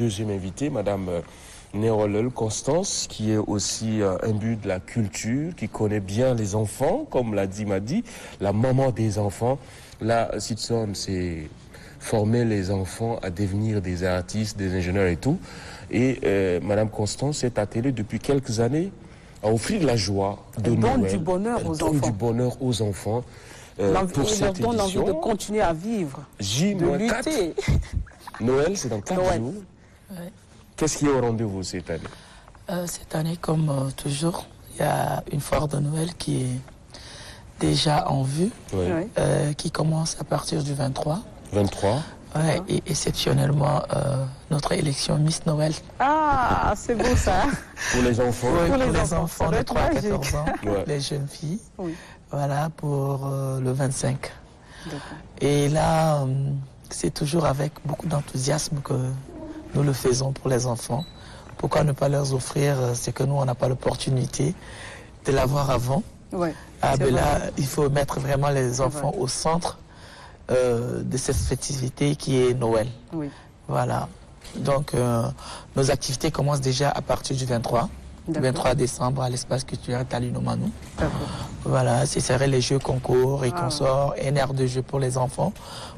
deuxième invitée, Madame Nerolel Constance, qui est aussi imbue de la culture, qui connaît bien les enfants, comme l'a dit Madi, la maman des enfants. Là, Sitson, c'est former les enfants à devenir des artistes, des ingénieurs et tout. Et Madame Constance s'est attelée depuis quelques années à offrir la joie de Noël. Donne du bonheur aux enfants. Du bonheur aux enfants. Pour cette donne édition, l'envie de continuer à vivre, de lutter. Noël, c'est dans 4 jours. Ouais. Qu'est-ce qui est au rendez-vous cette année? Cette année, comme toujours, il y a une foire de Noël qui est déjà en vue, qui commence à partir du 23. 23. Ouais, et exceptionnellement, notre élection Miss Noël. Ah, c'est beau ça. Pour les enfants. Oui, pour les enfants de 3 à 14 ans, Ouais. les jeunes filles. Oui. Voilà, pour le 25. Et là, c'est toujours avec beaucoup d'enthousiasme que nous le faisons pour les enfants. Pourquoi ne pas leur offrir ce que nous, on n'a pas l'opportunité de l'avoir avant? Ouais, Ah, ben là, il faut mettre vraiment les enfants au centre de cette festivité qui est Noël. Oui. Voilà. Donc, nos activités commencent déjà à partir du 23. 23 décembre à l'espace culturel Talino Manou. Voilà, ce seraient les jeux concours et consorts, une aire de jeu pour les enfants,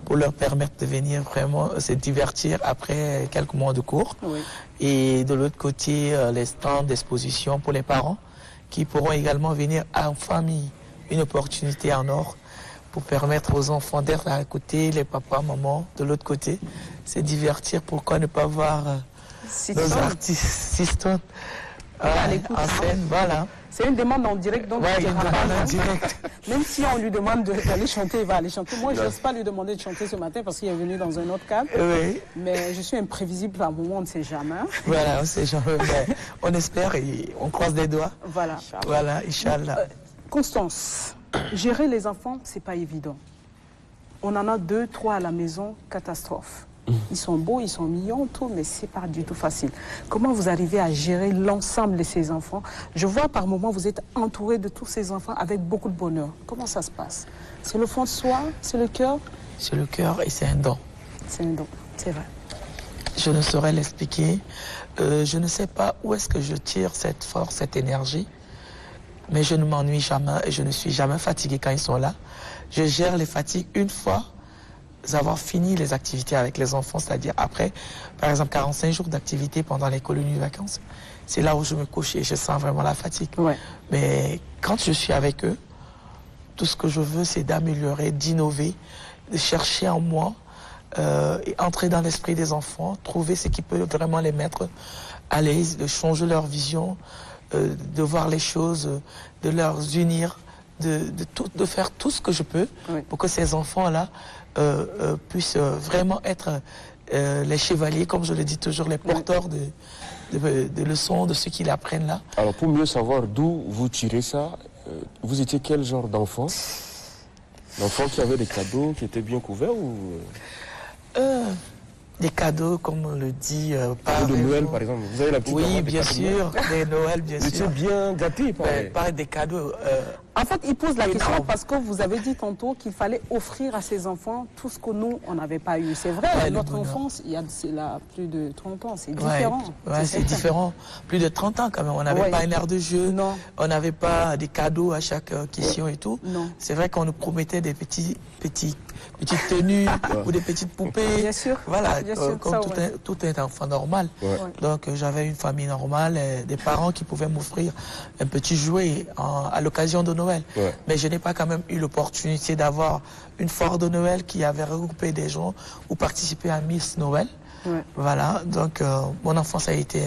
pour leur permettre de venir vraiment se divertir après quelques mois de cours. Oui. Et de l'autre côté, les stands d'exposition pour les parents qui pourront également venir en famille. Une opportunité en or pour permettre aux enfants d'être à côté, les papas, mamans, de l'autre côté, se divertir. Pourquoi ne pas voir nos artistes Siston en scène, voilà. C'est une demande en direct, donc une demande en direct. Même si on lui demande d'aller chanter, il va aller chanter. Moi, je n'ose pas lui demander de chanter ce matin parce qu'il est venu dans un autre cadre. Oui. Mais je suis imprévisible à un moment, on ne sait jamais. Voilà, on ne sait jamais. On espère et on croise les doigts. Voilà. Voilà, Inch'Allah. Constance, gérer les enfants, c'est pas évident. On en a 2, 3 à la maison, catastrophe. Ils sont beaux, ils sont mignons, tout, mais c'est pas du tout facile. Comment vous arrivez à gérer l'ensemble de ces enfants? Je vois par moments, vous êtes entouré de tous ces enfants avec beaucoup de bonheur. Comment ça se passe? C'est le fond de soi? C'est le cœur? C'est le cœur et c'est un don. C'est un don, c'est vrai. Je ne saurais l'expliquer. Je ne sais pas où est-ce que je tire cette force, cette énergie. Mais je ne m'ennuie jamais et je ne suis jamais fatigué quand ils sont là. Je gère les fatigues une fois avoir fini les activités avec les enfants, c'est-à-dire après, par exemple, 45 jours d'activité pendant les colonies de vacances. C'est là où je me couche et je sens vraiment la fatigue. Ouais. Mais quand je suis avec eux, tout ce que je veux, c'est d'améliorer, d'innover, de chercher en moi et entrer dans l'esprit des enfants, trouver ce qui peut vraiment les mettre à l'aise, de changer leur vision, de voir les choses, de leur unir, de faire tout ce que je peux pour que ces enfants-là puissent vraiment être les chevaliers, comme je le dis toujours, les porteurs de leçons, de ce qu'ils apprennent là. Alors pour mieux savoir d'où vous tirez ça, vous étiez quel genre d'enfant? L'enfant qui avait des cadeaux, qui était bien couvert ou... Des cadeaux, comme on le dit, par de Noël, par exemple. Vous avez la petite... Oui, bien sûr, des Noël, bien sûr. Vous étiez bien gâté, par des cadeaux. En fait, il pose la question parce que vous avez dit tantôt qu'il fallait offrir à ses enfants tout ce que nous, on n'avait pas eu. C'est vrai, notre enfance, il y a là, plus de 30 ans, c'est différent. Ouais, c'est différent. Plus de 30 ans quand même. On n'avait pas une aire de jeu, on n'avait pas des cadeaux à chaque question et tout. C'est vrai qu'on nous promettait des petites tenues ou des petites poupées. Bien sûr. Voilà, bien sûr, comme tout un enfant normal. Donc j'avais une famille normale, des parents qui pouvaient m'offrir un petit jouet à l'occasion de Noël. Mais je n'ai pas quand même eu l'opportunité d'avoir une foire de Noël qui avait regroupé des gens ou participé à Miss Noël. Voilà, donc mon enfance a été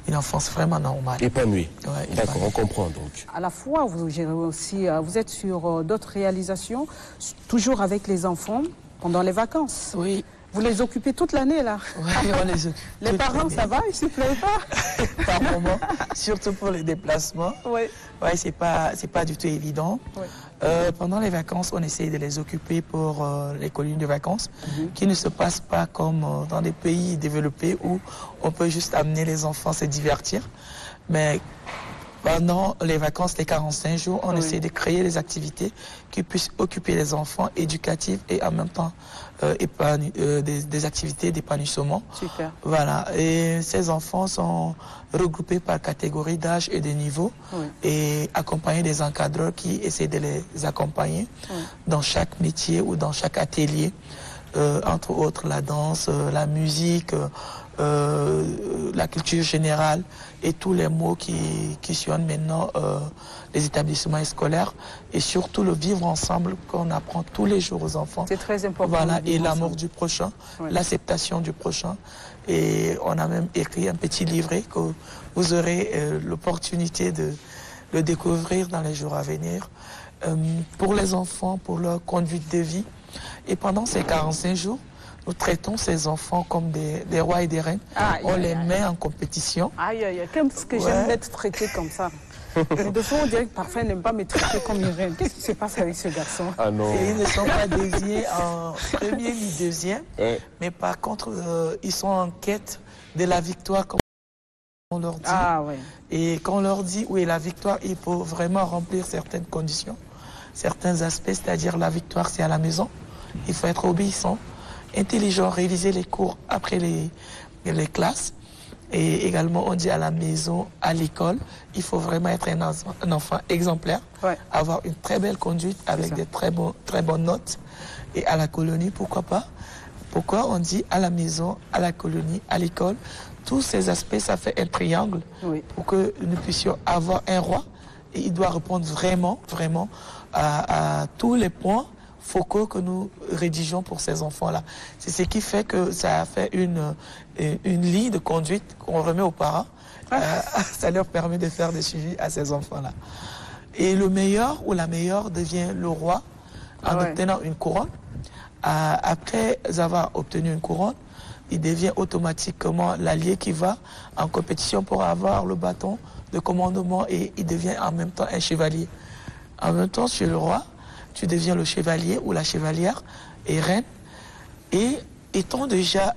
une enfance vraiment normale. Épanouie. D'accord, on comprend donc. À la fois, vous gérez aussi, vous êtes sur d'autres réalisations, toujours avec les enfants pendant les vacances. Oui. Vous les occupez toute l'année, là? Oui, on les occupe. Les parents, ça va? Ils ne se plaignent pas? Par moment, surtout pour les déplacements. Oui. Ouais, c'est pas du tout évident. Pendant les vacances, on essaye de les occuper pour les colonies de vacances, qui ne se passent pas comme dans des pays développés où on peut juste amener les enfants se divertir. Mais Pendant les vacances des 45 jours, on essaie de créer des activités qui puissent occuper les enfants, éducatives et en même temps des activités d'épanouissement. Super. Voilà. Et ces enfants sont regroupés par catégorie d'âge et de niveau et accompagnés des encadreurs qui essaient de les accompagner dans chaque métier ou dans chaque atelier. Entre autres la danse, la musique, la culture générale et tous les mots qui sillonnent maintenant les établissements scolaires et surtout le vivre ensemble qu'on apprend tous les jours aux enfants. C'est très important. Voilà, et l'amour du prochain, l'acceptation du prochain. Et on a même écrit un petit livret que vous aurez l'opportunité de le découvrir dans les jours à venir pour les enfants, pour leur conduite de vie. Et pendant ces 45 jours, nous traitons ces enfants comme des rois et des reines. On les met en compétition. Aïe, aïe, aïe. Qu'est-ce que j'aime être traité comme ça. Mais de fois, on dirait que parfois, ils n'aiment pas me traiter comme une reine. Qu'est-ce qui se passe avec ce garçon? Ah non. Et ils ne sont pas désignés en premier ni deuxième. Mais par contre, ils sont en quête de la victoire, comme on leur dit. Ah, ouais. Et quand on leur dit où est la victoire, il faut vraiment remplir certaines conditions, certains aspects, c'est-à-dire la victoire, c'est à la maison. Il faut être obéissant, intelligent, réviser les cours après les classes. Et également, on dit à la maison, à l'école, il faut vraiment être un enfant exemplaire, avoir une très belle conduite avec des très bonnes notes. Et à la colonie, pourquoi pas? Pourquoi on dit à la maison, à la colonie, à l'école? Tous ces aspects, ça fait un triangle pour que nous puissions avoir un roi. Et il doit répondre vraiment, vraiment à tous les points focaux que nous rédigeons pour ces enfants-là. C'est ce qui fait que ça a fait une ligne de conduite qu'on remet aux parents. Ça leur permet de faire des suivis à ces enfants-là. Et le meilleur ou la meilleure devient le roi en obtenant une couronne. Après avoir obtenu une couronne, il devient automatiquement l'allié qui va en compétition pour avoir le bâton de commandement et il devient en même temps un chevalier. En même temps, chez le roi, tu deviens le chevalier ou la chevalière et reine. Et étant déjà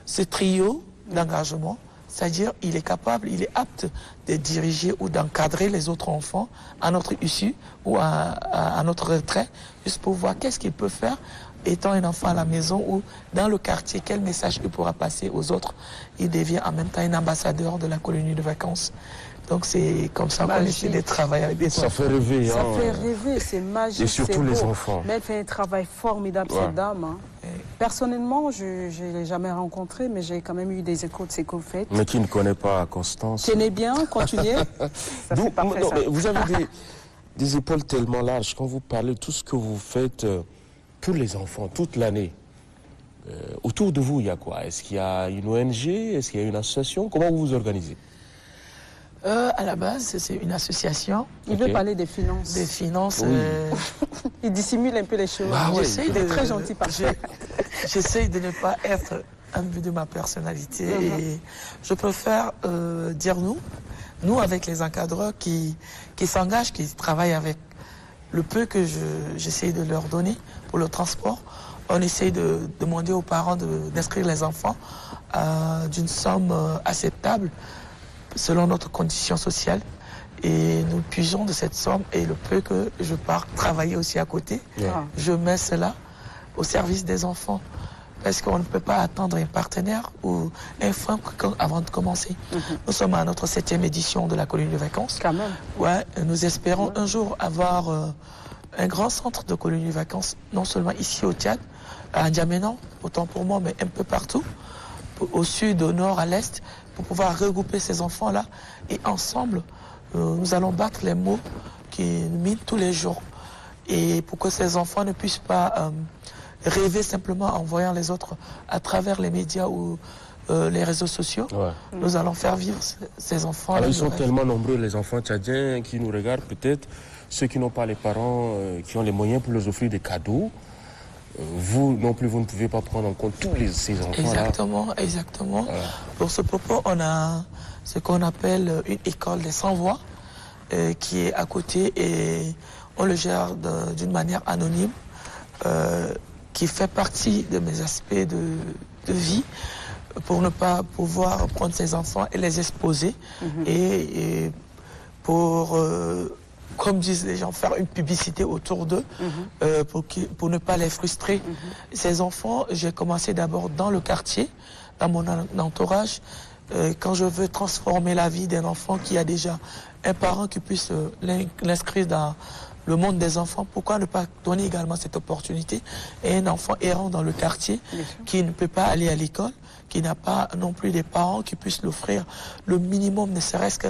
ce trio d'engagement, c'est-à-dire il est capable, il est apte de diriger ou d'encadrer les autres enfants à notre issue ou à notre retrait, juste pour voir qu'est-ce qu'il peut faire étant un enfant à la maison ou dans le quartier, quel message il pourra passer aux autres. Il devient en même temps un ambassadeur de la colonie de vacances. Donc c'est comme ça qu'on essaie de travailler avec des enfants. Ça fait rêver. Ça fait rêver, c'est magique. Et surtout les enfants. Mais elle fait un travail formidable, cette dame. Hein. Personnellement, je ne l'ai jamais rencontrée, mais j'ai quand même eu des échos de ce que vous faites. Mais qui ne connaît pas Constance. Tenez bien, continuez. Ça fait parfait, ça. Vous avez des épaules tellement larges. Quand vous parlez de tout ce que vous faites pour les enfants, toute l'année, autour de vous, il y a quoi? Est-ce qu'il y a une ONG? Est-ce qu'il y a une association? Comment vous vous organisez? À la base, c'est une association. Il veut parler des finances. Des finances. Il dissimule un peu les choses. Il est très gentil par ça. J'essaie de ne pas être imbu de ma personnalité. Et je préfère dire nous avec les encadreurs qui s'engagent, qui travaillent avec le peu que j'essaie de leur donner pour le transport. On essaie de demander aux parents d'inscrire les enfants d'une somme acceptable selon notre condition sociale. Et nous puisons de cette somme et le peu que je pars travailler aussi à côté, je mets cela au service des enfants. Parce qu'on ne peut pas attendre un partenaire ou un fonds avant de commencer. Nous sommes à notre 7e édition de la colonie de vacances. Quand même. Nous espérons un jour avoir un grand centre de colonie de vacances, non seulement ici au Tchad, à N'Djamena, autant pour moi, mais un peu partout, au sud, au nord, à l'est, pour pouvoir regrouper ces enfants-là. Et ensemble, nous allons battre les maux qui nous minent tous les jours. Et pour que ces enfants ne puissent pas rêver simplement en voyant les autres à travers les médias ou les réseaux sociaux, nous allons faire vivre ces enfants. Alors, ils sont tellement nombreux, les enfants tchadiens qui nous regardent, peut-être ceux qui n'ont pas les parents qui ont les moyens pour leur offrir des cadeaux. Vous non plus, vous ne pouvez pas prendre en compte tous ces enfants-là. Exactement. Voilà. Pour ce propos, on a ce qu'on appelle une école des sans-voix qui est à côté et on le gère d'une manière anonyme qui fait partie de mes aspects de vie pour ne pas pouvoir prendre ces enfants et les exposer et pour, comme disent les gens, faire une publicité autour d'eux pour ne pas les frustrer. Ces enfants, j'ai commencé d'abord dans le quartier, dans mon entourage. Quand je veux transformer la vie d'un enfant qui a déjà un parent qui puisse l'inscrire dans le monde des enfants, pourquoi ne pas donner également cette opportunité à un enfant errant dans le quartier qui ne peut pas aller à l'école, qui n'a pas non plus des parents qui puissent l'offrir le minimum, ne serait-ce que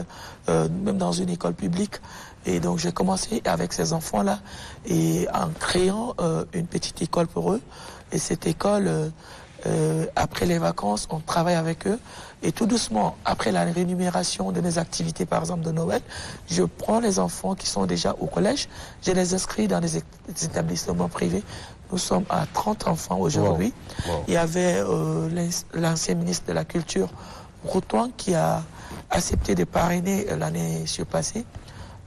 même dans une école publique. Et donc j'ai commencé avec ces enfants-là et en créant une petite école pour eux. Et cette école, après les vacances, on travaille avec eux. Et tout doucement, après la rémunération de mes activités, par exemple de Noël, je prends les enfants qui sont déjà au collège, je les inscris dans des établissements privés. Nous sommes à 30 enfants aujourd'hui. Wow. Il y avait l'ancien ministre de la Culture, Routoin, qui a accepté de parrainer l'année surpassée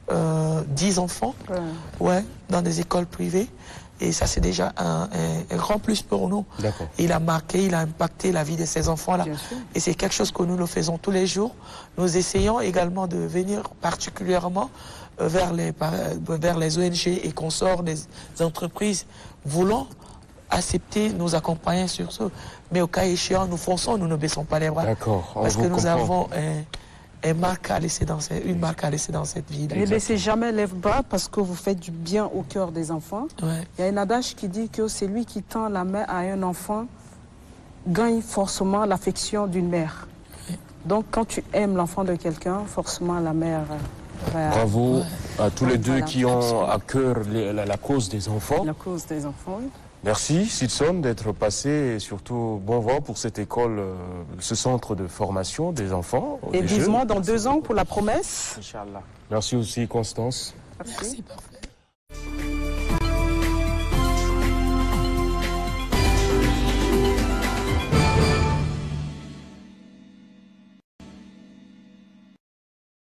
10 enfants dans des écoles privées. Et ça, c'est déjà un grand plus pour nous. Il a marqué, il a impacté la vie de ces enfants-là. Et c'est quelque chose que nous faisons tous les jours. Nous essayons également de venir particulièrement vers les ONG et consorts des entreprises voulant accepter, nous accompagner sur ce. Mais au cas échéant, nous fonçons, nous ne baissons pas les bras. Parce que nous avons une marque à laisser dans cette vie. Ne laissez jamais les bras parce que vous faites du bien au cœur des enfants. Il y a un adage qui dit que c'est lui qui tend la main à un enfant gagne forcément l'affection d'une mère. Donc quand tu aimes l'enfant de quelqu'un, forcément la mère va... Bravo à tous les deux qui ont à cœur la cause des enfants. La cause des enfants, oui. Merci Sidson d'être passé et surtout bon vent pour cette école, ce centre de formation des enfants. Et vivement dans 2 ans pour la promesse. Inch'Allah. Merci aussi Constance. Merci, parfait.